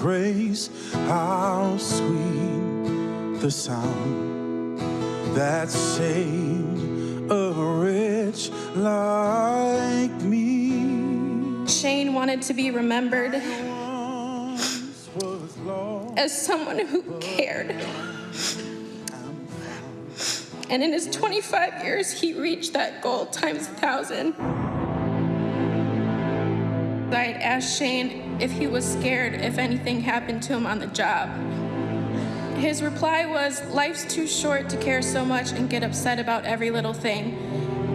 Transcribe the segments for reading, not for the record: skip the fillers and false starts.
grace, how sweet the sound that saved a wretch like me. Shane wanted to be remembered as someone who cared. And in his 25 years, he reached that goal times 1,000. I had asked Shane if he was scared if anything happened to him on the job. His reply was, "Life's too short to care so much and get upset about every little thing.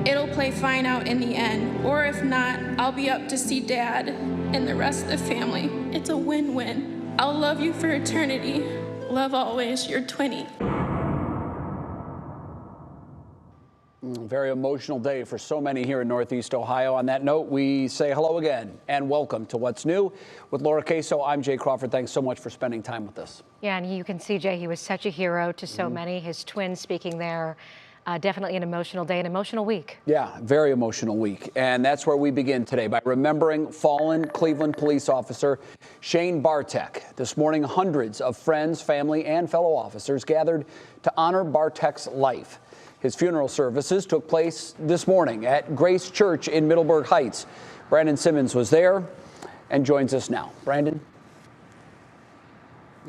It'll play fine out in the end, or if not, I'll be up to see Dad and the rest of the family. It's a win-win. I'll love you for eternity. Love always, your Twinnie." Very emotional day for so many here in Northeast Ohio. On that note, we say hello again and welcome to What's New. With Laura Queso, I'm Jay Crawford. Thanks so much for spending time with us. Yeah, and you can see, Jay, he was such a hero to so many. His twins speaking there. Definitely an emotional day, an emotional week. Yeah, very emotional week. And that's where we begin today, by remembering fallen Cleveland police officer Shane Bartek. This morning, hundreds of friends, family, and fellow officers gathered to honor Bartek's life. His funeral services took place this morning at Grace Church in Middleburg Heights. Brandon Simmons was there and joins us now. Brandon?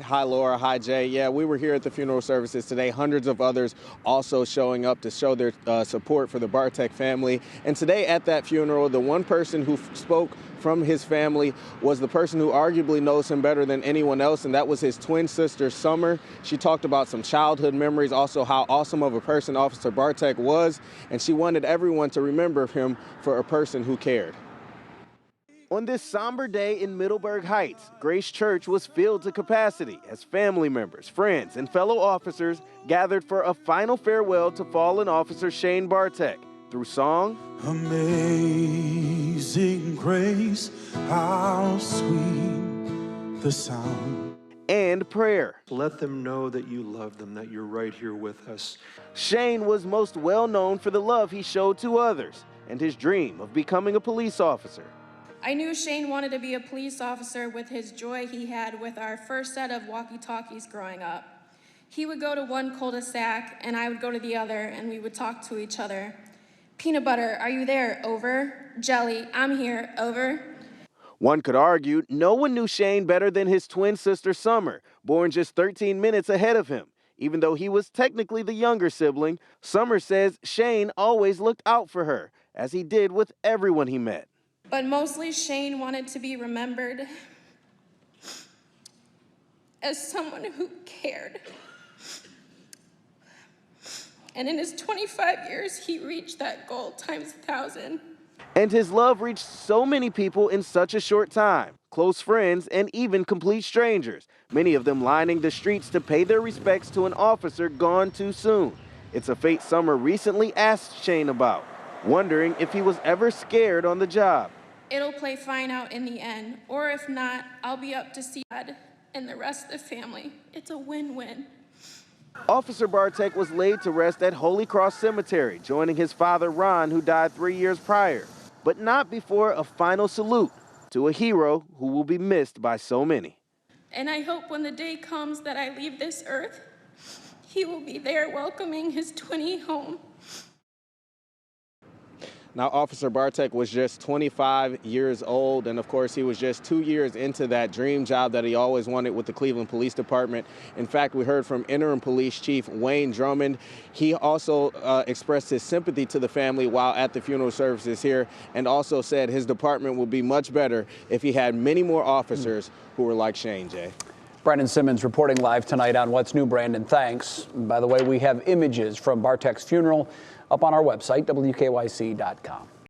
Hi, Laura. Hi, Jay. Yeah, we were here at the funeral services today. Hundreds of others also showing up to show their support for the Bartek family. And today at that funeral, the one person who spoke from his family was the person who arguably knows him better than anyone else, and that was his twin sister, Summer. She talked about some childhood memories, also how awesome of a person Officer Bartek was, and she wanted everyone to remember him for a person who cared. On this somber day in Middleburg Heights, Grace Church was filled to capacity as family members, friends, and fellow officers gathered for a final farewell to fallen Officer Shane Bartek through song, Amazing grace, how sweet the sound, and prayer. Let them know that you love them, that you're right here with us. Shane was most well known for the love he showed to others and his dream of becoming a police officer. I knew Shane wanted to be a police officer with his joy he had with our first set of walkie-talkies growing up. He would go to one cul-de-sac and I would go to the other, and we would talk to each other. "Peanut butter, are you there? Over. Jelly, I'm here. Over." One could argue no one knew Shane better than his twin sister Summer, born just 13 minutes ahead of him. Even though he was technically the younger sibling, Summer says Shane always looked out for her, as he did with everyone he met. But mostly Shane wanted to be remembered as someone who cared. And in his 25 years, he reached that goal times 1,000. And his love reached so many people in such a short time, close friends and even complete strangers, many of them lining the streets to pay their respects to an officer gone too soon. It's a fate Summer recently asked Shane about, wondering if he was ever scared on the job. "It'll play fine out in the end, or if not, I'll be up to see Dad and the rest of the family. It's a win-win." Officer Bartek was laid to rest at Holy Cross Cemetery, joining his father, Ron, who died 3 years prior, but not before a final salute to a hero who will be missed by so many. And I hope when the day comes that I leave this earth, he will be there welcoming his Twinnie home. Now, Officer Bartek was just 25 years old, and of course, he was just 2 years into that dream job that he always wanted with the Cleveland Police Department. In fact, we heard from Interim Police Chief Wayne Drummond. He also expressed his sympathy to the family while at the funeral services here, and also said his department would be much better if he had many more officers who were like Shane, Jay. Brandon Simmons reporting live tonight on What's New. Brandon, thanks. By the way, we have images from Bartek's funeral up on our website, WKYC.com.